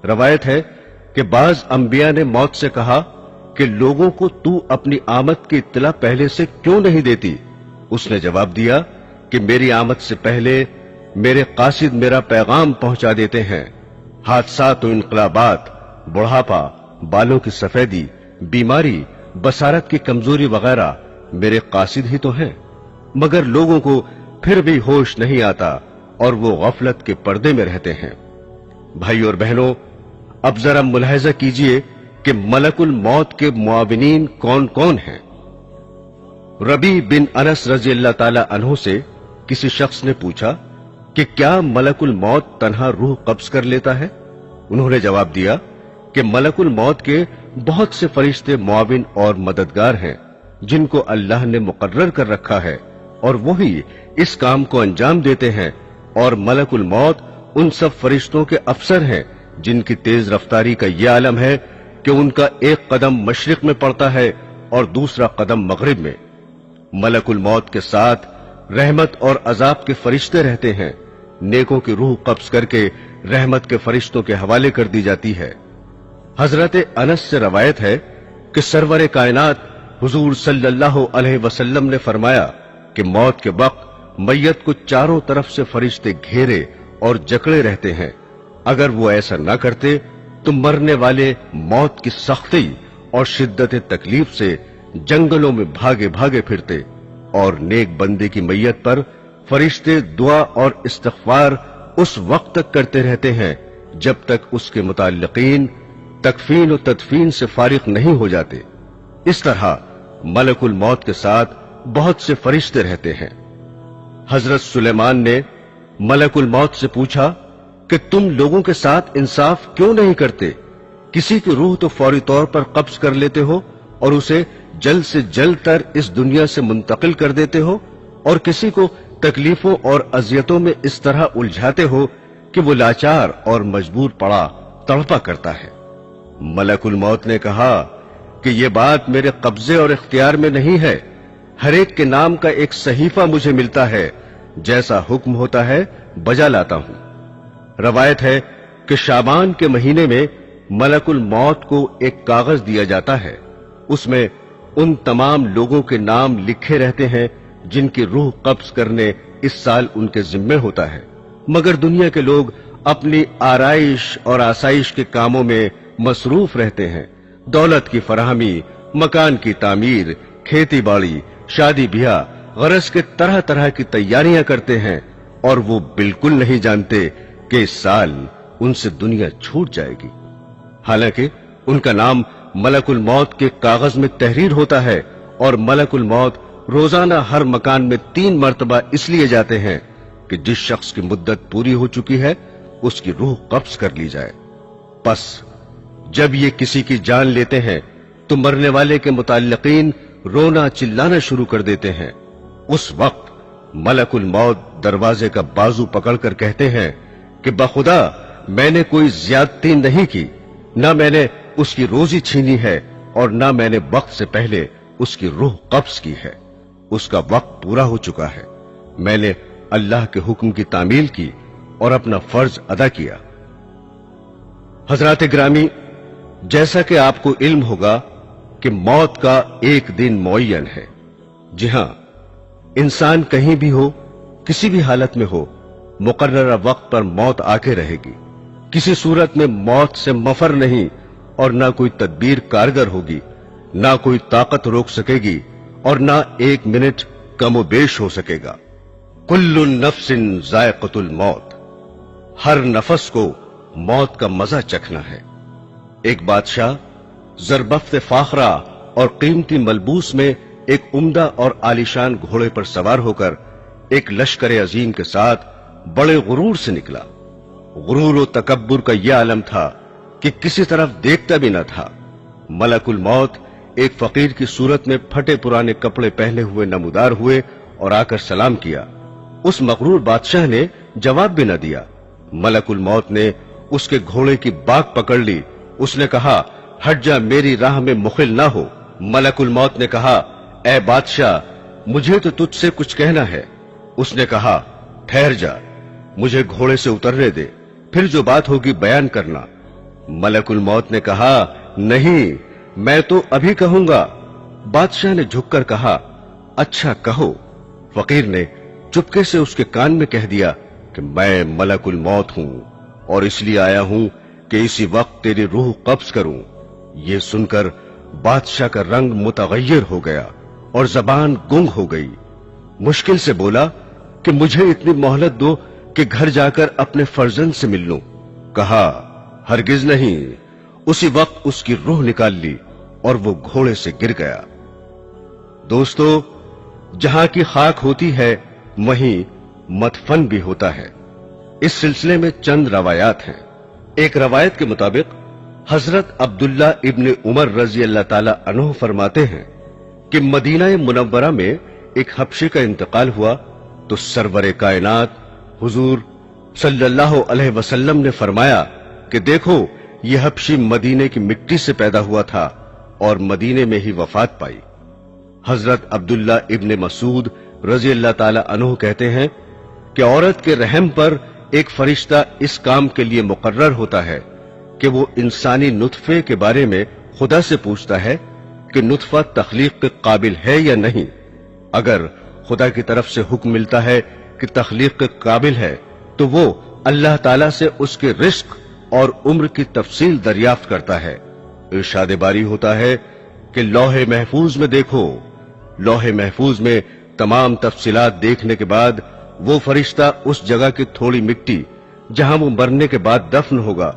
روایت ہے کہ بعض انبیاء نے موت سے کہا کہ لوگوں کو تو اپنی آمد کی اطلاع پہلے سے کیوں نہیں دیتی؟ اس نے جواب دیا کہ میری آمد سے پہلے میرے قاصد میرا پیغام پہنچا دیتے ہیں۔ حادثات و انقلابات، بڑھاپا، بالوں کی سفیدی، بیماری، بصارت کی کمزوری وغیرہ میرے قاصد ہی تو ہیں، مگر لوگوں کو پھر بھی ہوش نہیں آتا اور وہ غفلت کے پردے میں رہتے ہیں۔ بھائی اور بہنوں، اب ذرا ملاحظہ کیجئے کہ ملک الموت کے معاونین کون کون ہیں۔ ربیع بن انس رضی اللہ تعالی عنہ سے کسی شخص نے پوچھا کہ کیا ملک الموت تنہا روح قبض کر لیتا ہے؟ انہوں نے جواب دیا کہ ملک الموت کے بہت سے فرشتے معاون اور مددگار ہیں جن کو اللہ نے مقرر کر رکھا ہے، اور وہی اس کام کو انجام دیتے ہیں، اور ملک الموت ان سب فرشتوں کے افسر ہیں جن کی تیز رفتاری کا یہ عالم ہے کہ ان کا ایک قدم مشرق میں پڑتا ہے اور دوسرا قدم مغرب میں۔ ملک الموت کے ساتھ رحمت اور عذاب کے فرشتے رہتے ہیں، نیکوں کی روح قبض کر کے رحمت کے فرشتوں کے حوالے کر دی جاتی ہے۔ حضرت انس سے روایت ہے کہ سرور کائنات حضور صلی اللہ علیہ وسلم نے فرمایا کہ موت کے وقت میت کو چاروں طرف سے فرشتے گھیرے اور جکڑے رہتے ہیں، اگر وہ ایسا نہ کرتے تو مرنے والے موت کی سختی اور شدت تکلیف سے جنگلوں میں بھاگے بھاگے پھرتے، اور نیک بندے کی میت پر فرشتے دعا اور استغفار اس وقت تک کرتے رہتے ہیں جب تک اس کے متعلقین تکفین و تدفین سے فارغ نہیں ہو جاتے۔ اس طرح ملک الموت کے ساتھ بہت سے فرشتے رہتے ہیں۔ حضرت سلیمان نے ملک الموت سے پوچھا کہ تم لوگوں کے ساتھ انصاف کیوں نہیں کرتے؟ کسی کی روح تو فوری طور پر قبض کر لیتے ہو اور اسے جلد سے جلد تر اس دنیا سے منتقل کر دیتے ہو، اور کسی کو تکلیفوں اور اذیتوں میں اس طرح الجھاتے ہو کہ وہ لاچار اور مجبور پڑا تڑپا کرتا ہے۔ ملک الموت نے کہا کہ یہ بات میرے قبضے اور اختیار میں نہیں ہے، ہر ایک کے نام کا ایک صحیفہ مجھے ملتا ہے، جیسا حکم ہوتا ہے بجا لاتا ہوں۔ روایت ہے کہ شعبان کے مہینے میں ملک الموت کو ایک کاغذ دیا جاتا ہے، اس میں ان تمام لوگوں کے نام لکھے رہتے ہیں جن کی روح قبض کرنے اس سال ان کے ذمے ہوتا ہے، مگر دنیا کے لوگ اپنی آرائش اور آسائش کے کاموں میں مصروف رہتے ہیں، دولت کی فراہمی، مکان کی تعمیر، کھیتی باڑی، شادی بیاہ، غرض کے طرح طرح کی تیاریاں کرتے ہیں، اور وہ بالکل نہیں جانتے کہ اس سال ان سے دنیا چھوٹ جائے گی، حالانکہ ان کا نام ملک الموت کے کاغذ میں تحریر ہوتا ہے، اور ملک الموت روزانہ ہر مکان میں 3 مرتبہ اس لیے جاتے ہیں کہ جس شخص کی مدت پوری ہو چکی ہے اس کی روح قبض کر لی جائے۔ پس جب یہ کسی کی جان لیتے ہیں تو مرنے والے کے متعلقین رونا چلانا شروع کر دیتے ہیں۔ اس وقت ملک الموت دروازے کا بازو پکڑ کر کہتے ہیں کہ بخدا میں نے کوئی زیادتی نہیں کی، نہ میں نے اس کی روزی چھینی ہے، اور نہ میں نے وقت سے پہلے اس کی روح قبض کی ہے، اس کا وقت پورا ہو چکا ہے، میں نے اللہ کے حکم کی تعمیل کی اور اپنا فرض ادا کیا۔ حضرات گرامی، جیسا کہ آپ کو علم ہوگا کہ موت کا ایک دن معین ہے، جی ہاں، انسان کہیں بھی ہو، کسی بھی حالت میں ہو، مقررہ وقت پر موت آ کے رہے گی، کسی صورت میں موت سے مفر نہیں، اور نہ کوئی تدبیر کارگر ہوگی، نہ کوئی طاقت روک سکے گی، اور نہ 1 منٹ کم و بیش ہو سکے گا۔ کل نفس ذائقۃ الموت، ہر نفس کو موت کا مزہ چکھنا ہے۔ ایک بادشاہ زربفت فاخرہ اور قیمتی ملبوس میں ایک عمدہ اور عالیشان گھوڑے پر سوار ہو کر ایک لشکر عظیم کے ساتھ بڑے غرور سے نکلا۔ غرور و تکبر کا یہ عالم تھا کہ کسی طرف دیکھتا بھی نہ تھا۔ ملک الموت ایک فقیر کی صورت میں پھٹے پرانے کپڑے پہنے ہوئے نمودار ہوئے اور آ کر سلام کیا۔ اس مغرور بادشاہ نے جواب بھی نہ دیا۔ ملک الموت نے اس کے گھوڑے کی باک پکڑ لی۔ اس نے کہا، ہٹ جا، میری راہ میں مخل نہ ہو۔ ملک الموت نے کہا، اے بادشاہ، مجھے تو تجھ سے کچھ کہنا ہے۔ اس نے کہا، ٹھہر جا، مجھے گھوڑے سے اترنے دے، پھر جو بات ہوگی بیان کرنا۔ मलकुल मौत ने कहा, नहीं, मैं तो अभी कहूंगा। बादशाह ने झुककर कहा, अच्छा कहो। फकीर ने चुपके से उसके कान में कह दिया कि मैं मलकुल मौत हूं और इसलिए आया हूं कि इसी वक्त तेरी रूह कब्ज करूं। ये सुनकर बादशाह का रंग मुतगय्यर हो गया और जबान गुंग हो गई। मुश्किल से बोला कि मुझे इतनी मोहलत दो कि घर जाकर अपने फर्जंद से मिल लूं। कहा, हरगिज नहीं। उसी वक्त उसकी रूह निकाल ली और वो घोड़े से गिर गया। दोस्तों, जहां की खाक होती है वहीं मदफन भी होता है। इस सिलसिले में चंद रवायात हैं। एक रवायत के मुताबिक हजरत अब्दुल्ला इब्ने उमर रजी अल्लाह ताला अन्हु फरमाते हैं कि मदीना मुनव्वरा में एक हबशी का इंतकाल हुआ तो सरवरे कायनात हुजूर सल्लल्लाहु अलैहि वसल्लम ने फरमाया कि देखो, यह हबशी मदीने की मिट्टी से पैदा हुआ था और मदीने में ही वफात पाई। हजरत अब्दुल्ला इब्ने मसूद रजी अल्लाह ताला अन्हु कहते हैं कि औरत के रहम पर एक फरिश्ता इस काम के लिए मुकर्रर होता है कि वो इंसानी नुतफे के बारे में खुदा से पूछता है कि नुतफा तख्लीक के काबिल है या नहीं। अगर खुदा की तरफ से हुक्म मिलता है कि तख्लीक के काबिल है तो वो अल्लाह ताला से उसके रिस्क और उम्र की तफसील दरियाफ्त करता है। इरशाद बारी होता है कि लौहे महफूज में देखो। लौहे महफूज में तमाम तफसीलात देखने के बाद वो फरिश्ता उस जगह की थोड़ी मिट्टी जहां वो मरने के बाद दफन होगा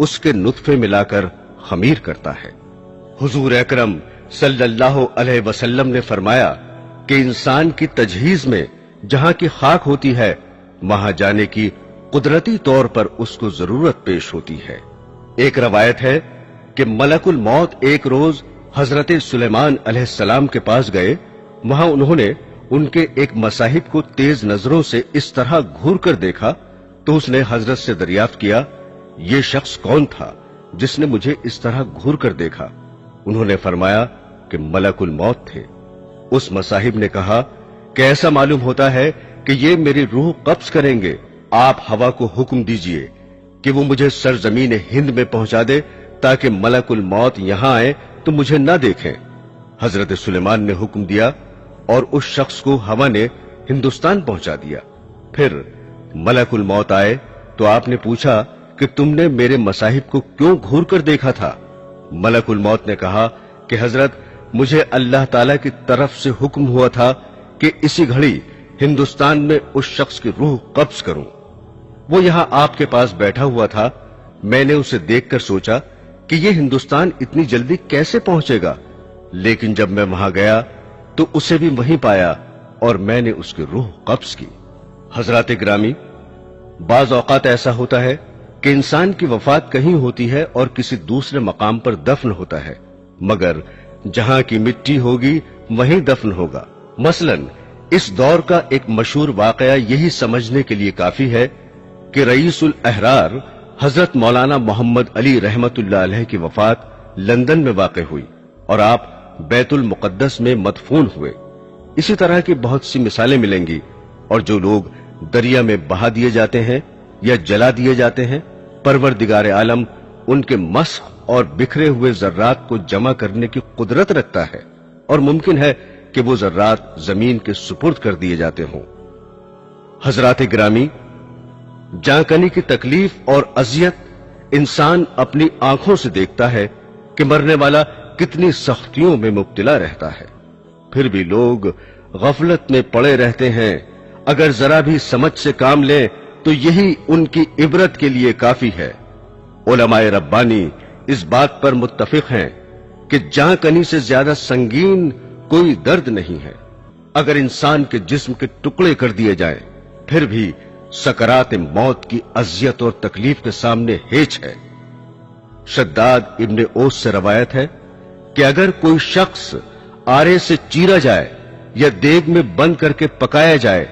उसके नुतफे मिलाकर खमीर करता है। हुजूर अकरम सल्लल्लाहु अलैहि वसल्लम ने फरमाया कि इंसान की तजहीज में जहां की खाक होती है वहां जाने की कुदरती तौर पर उसको जरूरत पेश होती है। एक रवायत है कि मलकुल मौत एक रोज हजरत सुलेमान अलैहिस्सलाम के पास गए। वहां उन्होंने उनके एक मसाहिब को तेज नजरों से इस तरह घूर कर देखा तो उसने हजरत से दरियाफ्त किया, ये शख्स कौन था जिसने मुझे इस तरह घूर कर देखा? उन्होंने फरमाया कि मलकुल मौत थे। उस मसाहिब ने कहा कि ऐसा मालूम होता है कि ये मेरी रूह कब्ज करेंगे। आप हवा को हुक्म दीजिए कि वो मुझे सरजमीन हिंद में पहुंचा दे ताकि मलकुल मौत यहां आए तो मुझे न देखें। हजरत सुलेमान ने हुक्म दिया और उस शख्स को हवा ने हिंदुस्तान पहुंचा दिया। फिर मलकुल मौत आए तो आपने पूछा कि तुमने मेरे मसाहिब को क्यों घूर कर देखा था? मलकुल मौत ने कहा कि हजरत, मुझे अल्लाह ताला की तरफ से हुक्म हुआ था कि इसी घड़ी हिंदुस्तान में उस शख्स की रूह कब्ज करूं। वो यहां आपके पास बैठा हुआ था। मैंने उसे देखकर सोचा कि ये हिंदुस्तान इतनी जल्दी कैसे पहुंचेगा, लेकिन जब मैं वहां गया तो उसे भी वहीं पाया और मैंने उसकी रूह कब्ज की। हजरात ग्रामी, बाज औकात ऐसा होता है कि इंसान की वफात कहीं होती है और किसी दूसरे मकाम पर दफन होता है, मगर जहां की मिट्टी होगी वहीं दफन होगा। मसलन इस दौर का एक मशहूर वाकया यही समझने के लिए काफी है कि रईसुल अहरार हजरत मौलाना मोहम्मद अली रहमतुल्लाह अलैह की वफात लंदन में वाक़ हुई और आप बैतुल मुक़द्दस में मदफून हुए। इसी तरह की बहुत सी मिसालें मिलेंगी। और जो लोग दरिया में बहा दिए जाते हैं या जला दिए जाते हैं, परवरदिगार आलम उनके मस्ख और बिखरे हुए जर्रात को जमा करने की कुदरत रखता है और मुमकिन है कि वो जर्रात जमीन के सुपुर्द कर दिए जाते हों। हजरात ग्रामी, जांकनी की तकलीफ और अजियत इंसान अपनी आंखों से देखता है कि मरने वाला कितनी सख्तियों में मुब्तला रहता है, फिर भी लोग गफलत में पड़े रहते हैं। अगर जरा भी समझ से काम लें तो यही उनकी इबरत के लिए काफी है। उलमाए रब्बानी इस बात पर मुत्तफिक हैं कि जांकनी से ज्यादा संगीन कोई दर्द नहीं है। अगर इंसान के जिस्म के टुकड़े कर दिए जाएं, फिर भी सकरात मौत की अजियत और तकलीफ के सामने हेच है। शद्दाद इब्ने ओस से रवायत है कि अगर कोई शख्स आरे से चीरा जाए या देग में बंद करके पकाया जाए,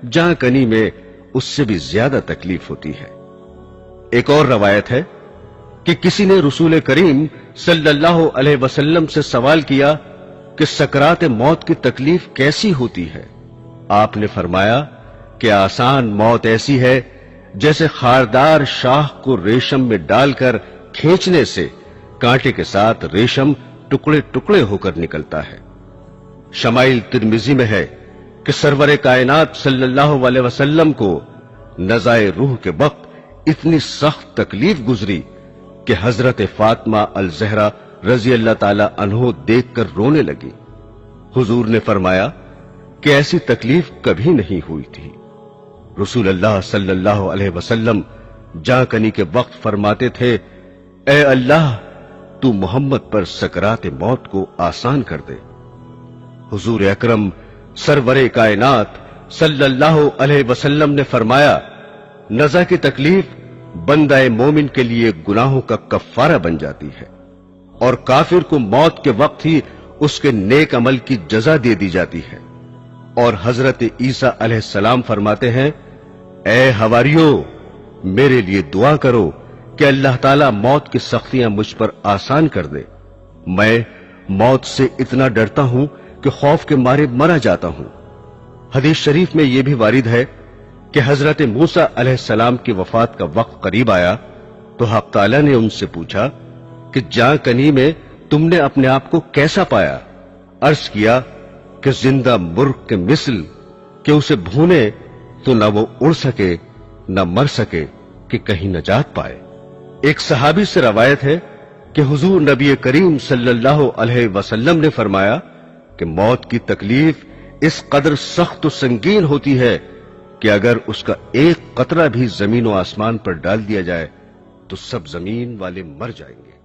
जांकनी में उससे भी ज्यादा तकलीफ होती है। एक और रवायत है कि किसी ने रसूल करीम सल्लल्लाहु अलैहि वसल्लम से सवाल किया कि सकरात मौत की तकलीफ कैसी होती है। आपने फरमाया कि आसान मौत ऐसी है जैसे खारदार शाह को रेशम में डालकर खींचने से कांटे के साथ रेशम टुकड़े टुकड़े होकर निकलता है। शमाइल तिरमिजी में है कि सरवरे कायनात सल्लल्लाहु अलैहि वसल्लम को नज़ाए रूह के वक्त इतनी सख्त तकलीफ गुजरी कि हजरत फातिमा अल ज़हरा रजी अल्लाह ताला अन्हो देखकर रोने लगी। हुजूर ने फरमाया कि ऐसी तकलीफ कभी नहीं हुई थी। रसूल अल्लाह सल्लल्लाहु अलैहि वसल्लम जाकनी के वक्त फरमाते थे, ए अल्लाह, तू मोहम्मद पर सकरात मौत को आसान कर दे। हुजूर अकरम सरवरे कायनात सल्लल्लाहु अलैहि वसल्लम ने फरमाया, नज़ा की तकलीफ बंदाए मोमिन के लिए गुनाहों का कफ्फारा बन जाती है और काफिर को मौत के वक्त ही उसके नेक अमल की जजा दे दी जाती है। और हजरत ईसा अलैहिस्सलाम फरमाते हैं, ए हवारियो, मेरे लिए दुआ करो कि अल्लाह ताला मौत की सख्तियां मुझ पर आसान कर दे। मैं मौत से इतना डरता हूं कि खौफ के मारे मरा जाता हूं। हदीस शरीफ में यह भी वारिद है कि हजरत मूसा अलैहिस्सलाम की वफात का वक्त करीब आया तो हक ताला ने उनसे पूछा कि जाकनी में तुमने अपने आप को कैसा पाया? अर्ज किया कि जिंदा मुर्ग के मिसल कि उसे भूने तो न वो उड़ सके न मर सके कि कहीं नजात पाए। एक सहाबी से रवायत है कि हुजूर नबी करीम सल्लल्लाहु अलैहि वसल्लम ने फरमाया कि मौत की तकलीफ इस कदर सख्त और संगीन होती है कि अगर उसका एक कतरा भी जमीन और आसमान पर डाल दिया जाए तो सब जमीन वाले मर जाएंगे।